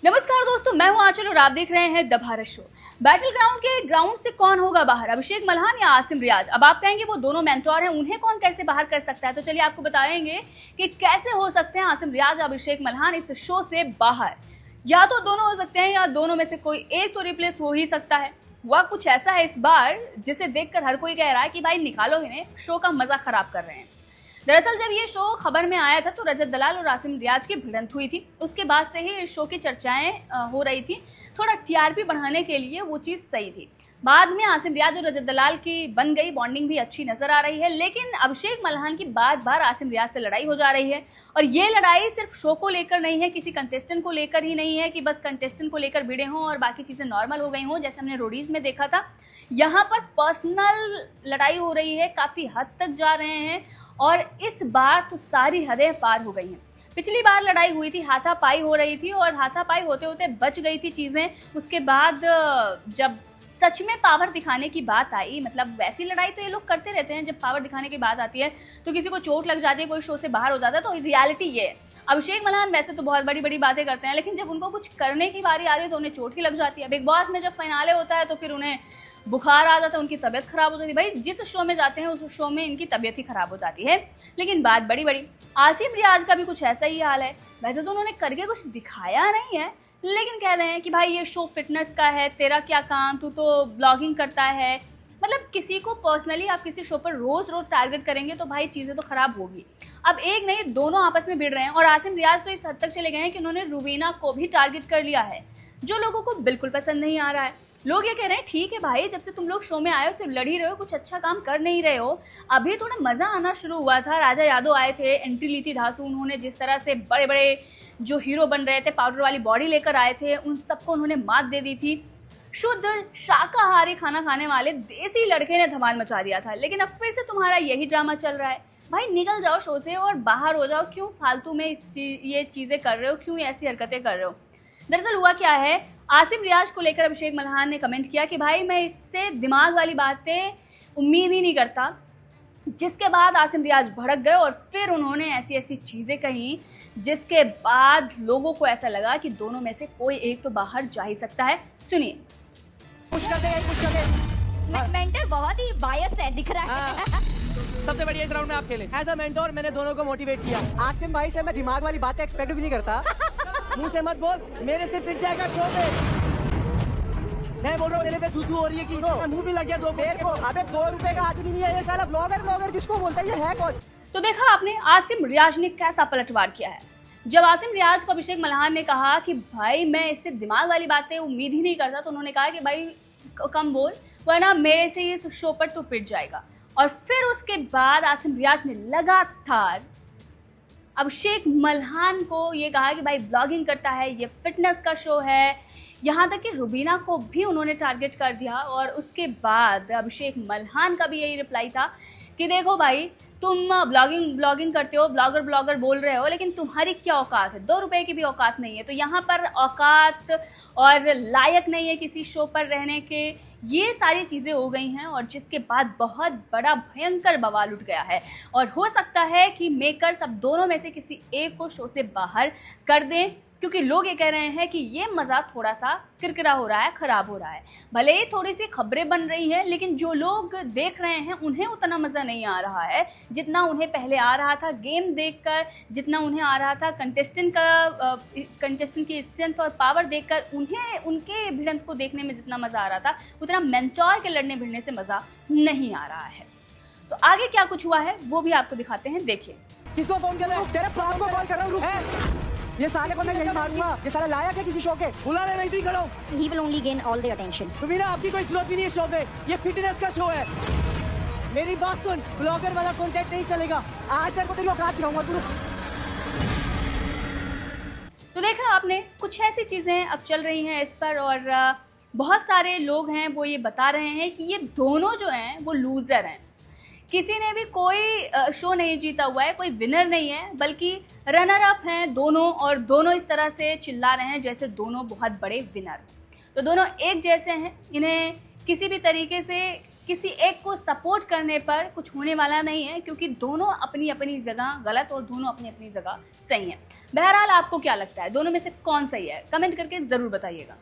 नमस्कार दोस्तों, मैं हूं आंचल और आप देख रहे हैं the Bharat show. Battle ground के ग्राउंड से कौन होगा बाहर, अभिषेक मल्हान या आसिम रियाज? अब आप कहेंगे वो दोनों मेंटोर हैं, उन्हें कौन कैसे बाहर कर सकता है? तो चलिए आपको बताएंगे कि कैसे हो सकते हैं आसिम रियाज और अभिषेक मल्हान इस शो से बाहर। या तो दोनों हो सकते हैं या दोनों में से कोई एक तो रिप्लेस हो ही सकता है। वह कुछ ऐसा है इस बार जिसे देखकर हर कोई कह रहा है कि भाई निकालो इन्हें, शो का मजा खराब कर रहे हैं। दरअसल जब ये शो खबर में आया था तो रजत दलाल और आसिम रियाज की भिड़ंत हुई थी। उसके बाद से ही इस शो की चर्चाएं हो रही थी। थोड़ा टीआरपी बढ़ाने के लिए वो चीज़ सही थी। बाद में आसिम रियाज और रजत दलाल की बन गई बॉन्डिंग भी अच्छी नजर आ रही है, लेकिन अभिषेक मल्हान की बार बार आसिम रियाज से लड़ाई हो जा रही है। और ये लड़ाई सिर्फ शो को लेकर नहीं है, किसी कंटेस्टेंट को लेकर ही नहीं है कि बस कंटेस्टेंट को लेकर भिड़े हों और बाकी चीज़ें नॉर्मल हो गई हों, जैसे हमने रोडीज में देखा था। यहाँ पर पर्सनल लड़ाई हो रही है, काफ़ी हद तक जा रहे हैं और इस बार तो सारी हदें पार हो गई हैं। पिछली बार लड़ाई हुई थी, हाथापाई हो रही थी और हाथापाई होते होते बच गई थी चीज़ें। उसके बाद जब सच में पावर दिखाने की बात आई, मतलब वैसी लड़ाई तो ये लोग करते रहते हैं, जब पावर दिखाने की बात आती है तो किसी को चोट लग जाती है, कोई शो से बाहर हो जाता है, तो रियलिटी ये है। अभिषेक मल्हान वैसे तो बहुत बड़ी बड़ी बातें करते हैं, लेकिन जब उनको कुछ करने की बारी आ रही है तो उन्हें चोट ही लग जाती है। बिग बॉस में जब फाइनाले होता है तो फिर उन्हें बुखार आ जाता है, उनकी तबीयत खराब हो जाती है। भाई जिस शो में जाते हैं उस शो में इनकी तबीयत ही खराब हो जाती है। लेकिन बात बड़ी बड़ी, आसिम रियाज का भी कुछ ऐसा ही हाल है। वैसे तो उन्होंने करके कुछ दिखाया नहीं है, लेकिन कह रहे हैं कि भाई ये शो फिटनेस का है, तेरा क्या काम, तू तो ब्लॉगिंग करता है। मतलब किसी को पर्सनली आप किसी शो पर रोज रोज टारगेट करेंगे तो भाई चीज़ें तो खराब होगी। अब एक नहीं, दोनों आपस में भिड़ रहे हैं और आसिम रियाज तो इस हद तक चले गए हैं कि उन्होंने रुबीना को भी टारगेट कर लिया है, जो लोगों को बिल्कुल पसंद नहीं आ रहा है। लोग ये कह रहे हैं ठीक है भाई, जब से तुम लोग शो में आए हो सिर्फ लड़ ही रहे हो, कुछ अच्छा काम कर नहीं रहे हो। अभी थोड़ा मज़ा आना शुरू हुआ था। राजा यादव आए थे, एंट्री ली थी धांसू, उन्होंने जिस तरह से बड़े बड़े जो हीरो बन रहे थे, पाउडर वाली बॉडी लेकर आए थे, उन सबको उन्होंने मात दे दी थी। शुद्ध शाकाहारी खाना खाने वाले देसी लड़के ने धमाल मचा दिया था। लेकिन अब फिर से तुम्हारा यही ड्रामा चल रहा है। भाई निकल जाओ शो से और बाहर हो जाओ, क्यों फालतू में ये चीज़ें कर रहे हो, क्यों ऐसी हरकतें कर रहे हो? दरअसल हुआ क्या है, आसिम रियाज को लेकर अभिषेक मल्हान ने कमेंट किया कि भाई मैं इससे दिमाग वाली बातें उम्मीद ही नहीं करता। जिसके बाद आसिम रियाज भड़क गए और फिर उन्होंने ऐसी ऐसी चीज़ें कही जिसके बाद लोगों को ऐसा लगा कि दोनों में से कोई एक तो बाहर जा ही सकता है। सुनिए। मेंटर बहुत ही बायस है, दिख रहा है। सबसे बढ़िया इस राउंड में आप खेले। एज अ मेंटोर मैंने दोनों को मोटिवेट किया। आसिम भाई से मैं दिमाग वाली बातें एक्सपेक्ट भी नहीं करता। मुंह से मत बोल, मेरे से पिट जाएगा शो पे। मैं बोल रहा हूँ मेरे पे थू हो रही है कि मुंह भी लग गया दो पेड़ को। अबे 2 रुपए का आदमी नहीं है ये साला। ब्लॉगर किसको बोलता है, ये है कौन? तो देखा आपने आसिम रियाज ने कैसा पलटवार किया है। जब आसिम रियाज को अभिषेक मल्हान ने कहा कि भाई मैं इससे दिमाग वाली बातें उम्मीद ही नहीं करता, तो उन्होंने कहा कि भाई कम बोल वरना मेरे से इस शो पर तू पिट जाएगा। और फिर उसके बाद आसिम रियाज ने लगातार अभिषेक मल्हान को ये कहा कि भाई ब्लॉगिंग करता है, ये फिटनेस का शो है। यहाँ तक कि रुबीना को भी उन्होंने टारगेट कर दिया। और उसके बाद अभिषेक मल्हान का भी यही रिप्लाई था कि देखो भाई तुम ब्लॉगिंग करते हो, ब्लॉगर बोल रहे हो, लेकिन तुम्हारी क्या औकात है? 2 रुपए की भी औकात नहीं है। तो यहाँ पर औकात और लायक नहीं है किसी शो पर रहने के, ये सारी चीज़ें हो गई हैं। और जिसके बाद बहुत बड़ा भयंकर बवाल उठ गया है और हो सकता है कि मेकर्स अब दोनों में से किसी एक को शो से बाहर कर दें, क्योंकि लोग ये कह रहे हैं कि ये मज़ा थोड़ा सा किरकिरा हो रहा है, ख़राब हो रहा है। भले ही थोड़ी सी खबरें बन रही हैं, लेकिन जो लोग देख रहे हैं उन्हें उतना मज़ा नहीं आ रहा है जितना उन्हें पहले आ रहा था गेम देखकर, जितना उन्हें आ रहा था कंटेस्टेंट की स्ट्रेंथ और पावर देखकर। उन्हें उनके भिड़ंत को देखने में जितना मज़ा आ रहा था, उतना मेंटोर के लड़ने भिड़ने से मज़ा नहीं आ रहा है। तो आगे क्या कुछ हुआ है वो भी आपको दिखाते हैं, देखिए। किसको फोन कर रहा हूँ? तेरे बाप को कॉल कर रहा हूँ। ये साले को मैं यही मारूंगा। ये साला लायक है किसी शो के? बुला ले, नहीं खड़ा हूँ। He will only gain all the attention. Rubina आपकी कोई स्लोप भी नहीं है शो पे, ये फिटनेस का शो है। मेरी बात सुन, ब्लॉगर वाला कॉन्टेंट नहीं चलेगा। आज तेरे को तेरी औकात दिखाऊंगा तू। तो देखा आपने, कुछ ऐसी चीज़ें अब चल रही हैं इस पर और बहुत सारे लोग हैं वो ये बता रहे हैं कि ये दोनों जो हैं वो लूज़र हैं। किसी ने भी कोई शो नहीं जीता हुआ है, कोई विनर नहीं है, बल्कि रनर अप हैं दोनों। और दोनों इस तरह से चिल्ला रहे हैं जैसे दोनों बहुत बड़े विनर। तो दोनों एक जैसे हैं, इन्हें किसी भी तरीके से किसी एक को सपोर्ट करने पर कुछ होने वाला नहीं है, क्योंकि दोनों अपनी अपनी जगह गलत और दोनों अपनी अपनी जगह सही हैं। बहरहाल आपको क्या लगता है, दोनों में से कौन सही है? कमेंट करके ज़रूर बताइएगा।